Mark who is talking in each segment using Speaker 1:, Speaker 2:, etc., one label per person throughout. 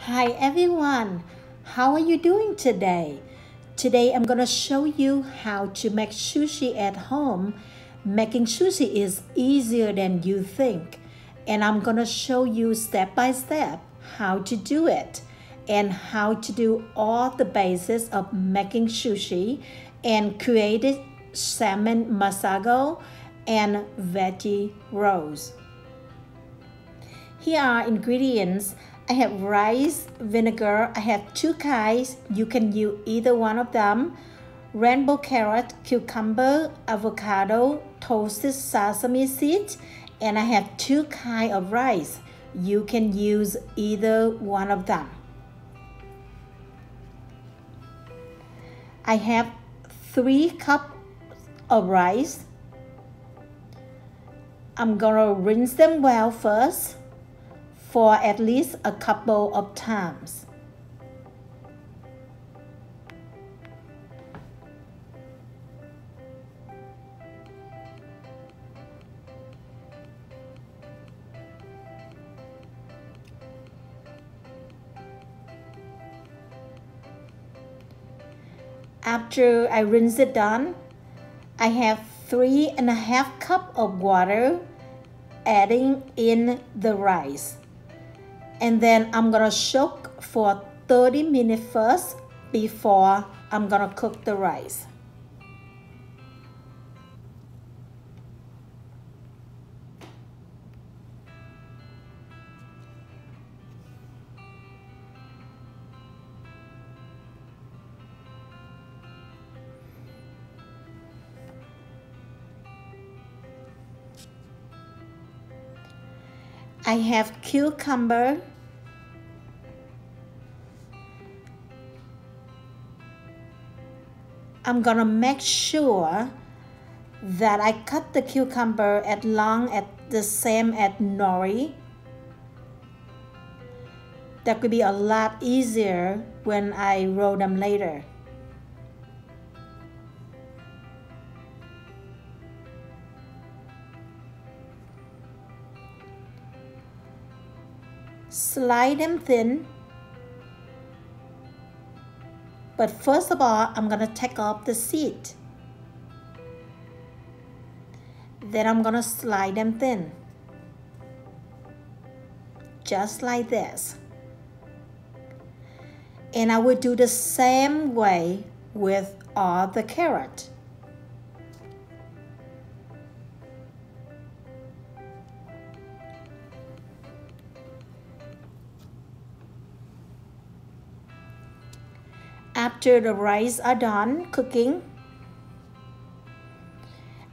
Speaker 1: Hi everyone, how are you doing today? Today I'm gonna show you how to make sushi at home. Making sushi is easier than you think, and I'm gonna show you step by step how to do it and how to do all the bases of making sushi and created salmon masago and veggie rolls. Here are ingredients. I have rice, vinegar. I have two kinds. You can use either one of them. Rainbow carrot, cucumber, avocado, toasted sesame seeds, and I have two kinds of rice. You can use either one of them. I have 3 cups of rice. I'm gonna rinse them well first for at least a couple of times. After I rinse it done, I have 3.5 cups of water adding in the rice. And then I'm gonna soak for 30 minutes first before I'm gonna cook the rice. I have cucumber, I'm gonna make sure that I cut the cucumber as long as the same as nori. That could be a lot easier when I roll them later. Slice them thin. But first of all, I'm gonna take off the seed. Then I'm gonna slice them thin. Just like this. And I will do the same way with all the carrot. After the rice are done cooking,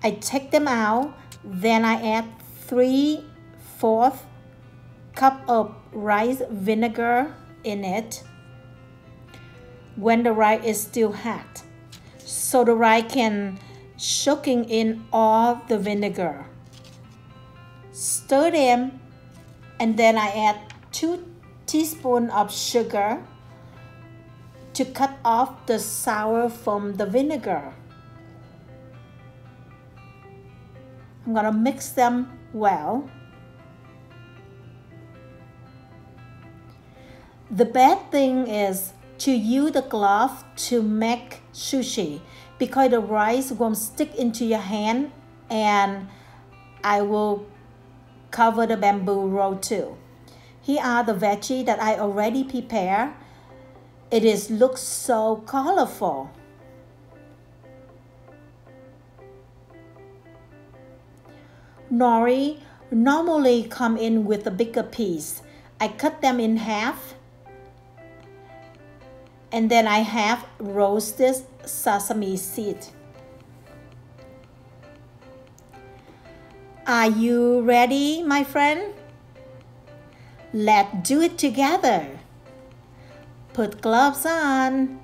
Speaker 1: I take them out. Then I add 3/4 cup of rice vinegar in it when the rice is still hot, so the rice can soaking in all the vinegar. Stir them, and then I add 2 teaspoons of sugar to cut off the sour from the vinegar. I'm gonna mix them well. The bad thing is to use the glove to make sushi because the rice won't stick into your hand, and I will cover the bamboo roll too. Here are the veggies that I already prepared. It looks so colorful. Nori normally come in with a bigger piece. I cut them in half, and then I have roasted sesame seed. Are you ready, my friend? Let's do it together. Put gloves on.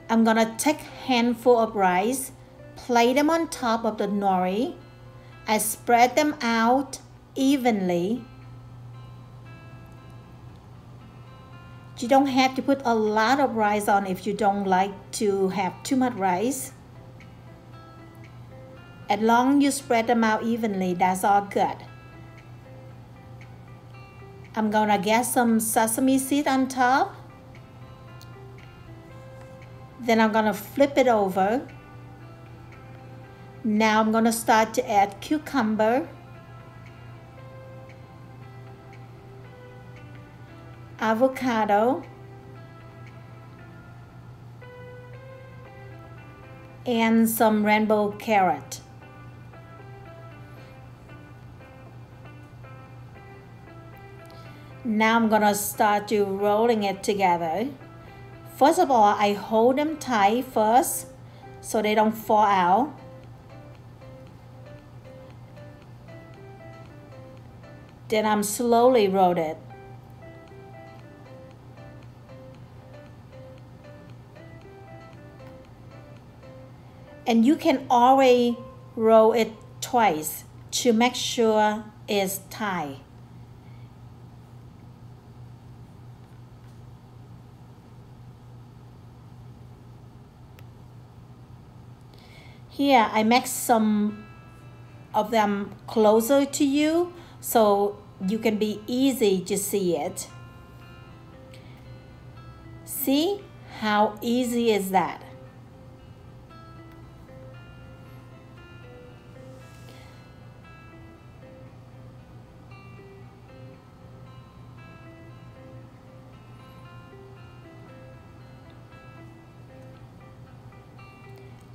Speaker 1: I'm gonna take a handful of rice, place them on top of the nori. I spread them out evenly. You don't have to put a lot of rice on if you don't like to have too much rice. As long as you spread them out evenly, that's all good. I'm gonna get some sesame seed on top. Then I'm gonna flip it over. Now I'm gonna start to add cucumber, avocado, and some rainbow carrot. Now I'm gonna start to rolling it together. First of all, I hold them tight first so they don't fall out. Then I'm slowly roll it. And you can always roll it twice to make sure it's tight. Here, I make some of them closer to you so you can be easy to see it. See how easy is that?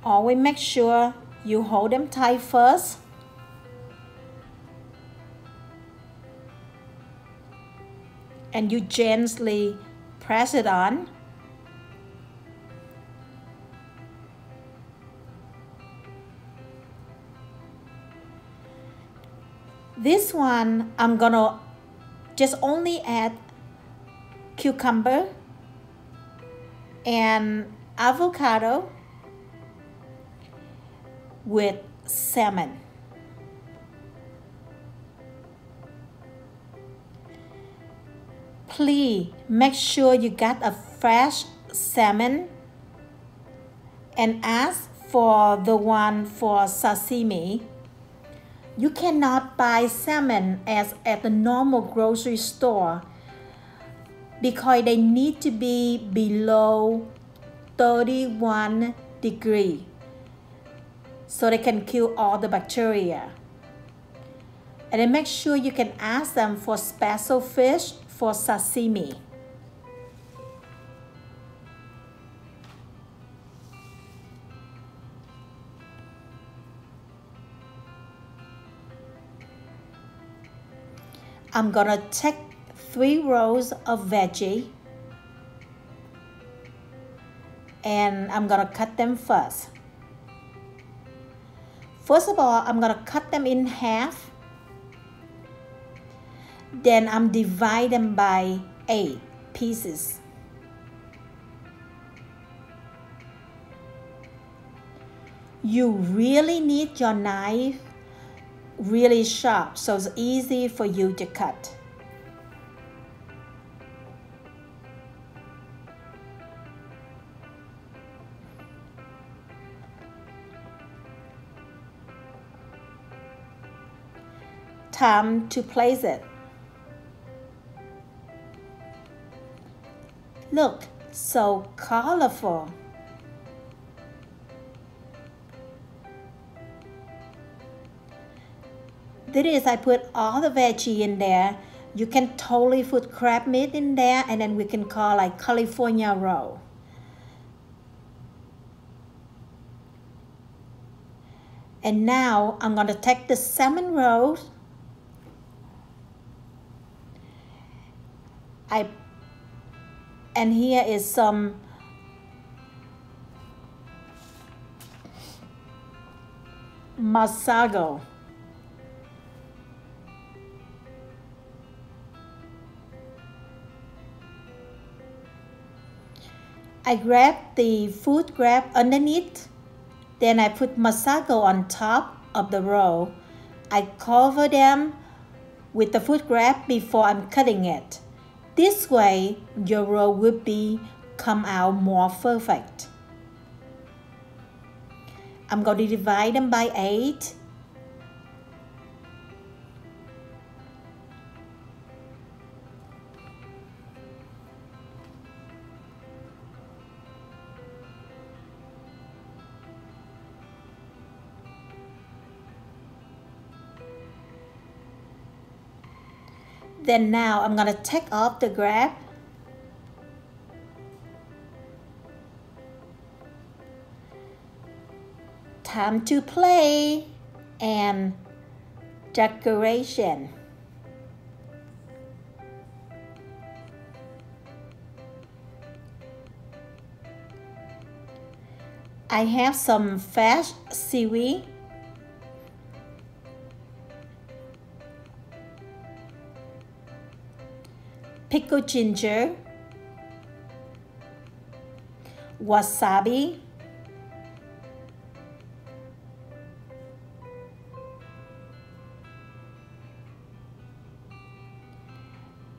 Speaker 1: Always make sure you hold them tight first. And you gently press it on. This one, I'm gonna just only add cucumber and avocado with salmon. Please make sure you got a fresh salmon and ask for the one for sashimi. You cannot buy salmon as at the normal grocery store because they need to be below 31 degrees so they can kill all the bacteria. And then make sure you can ask them for special fish for sashimi. I'm gonna take 3 rows of veggie and I'm gonna cut them first. First of all, I'm gonna cut them in half. Then I'm divide them by 8 pieces. You really need your knife really sharp so it's easy for you to cut. Time to place it. Look, so colorful. This is, I put all the veggie in there. You can totally put crab meat in there and then we can call like California roll. And now I'm going to take the salmon roll. And here is some Masago. I grab the food grab underneath, then I put Masago on top of the roll. I cover them with the food grab before I'm cutting it. This way, your roll will come out more perfect. I'm going to divide them by 8. Then now I'm gonna take off the grab. Time to play and decoration. I have some fresh seaweed, pickled ginger, wasabi,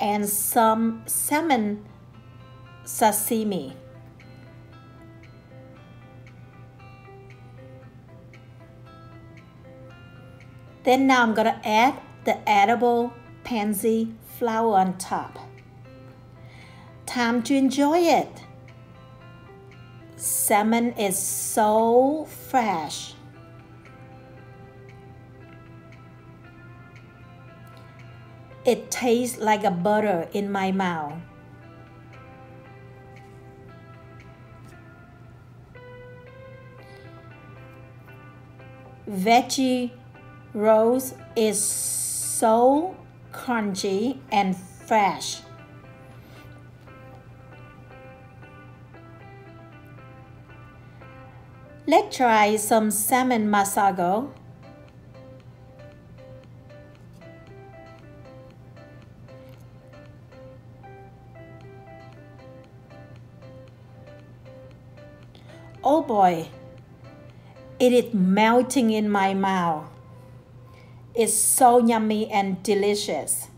Speaker 1: and some salmon sesame. Then now I'm gonna add the edible pansy flower on top. Time to enjoy it. Salmon is so fresh. It tastes like a butter in my mouth. Veggie rolls is so crunchy and fresh. Let's try some salmon Masago. Oh boy, it is melting in my mouth. It's so yummy and delicious.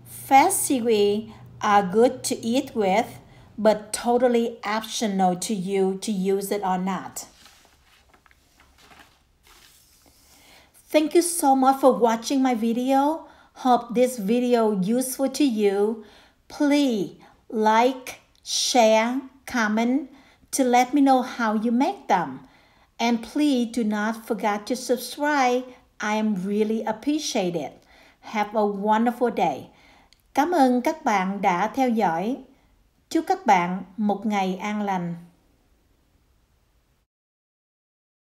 Speaker 1: Fresh seaweed are good to eat with, but totally optional to you to use it or not. Thank you so much for watching my video. Hope this video useful to you. Please like, share, comment to let me know how you make them. And please do not forget to subscribe. I am really appreciate it. Have a wonderful day. Cảm ơn các bạn đã theo dõi. Chúc các bạn một ngày an lành.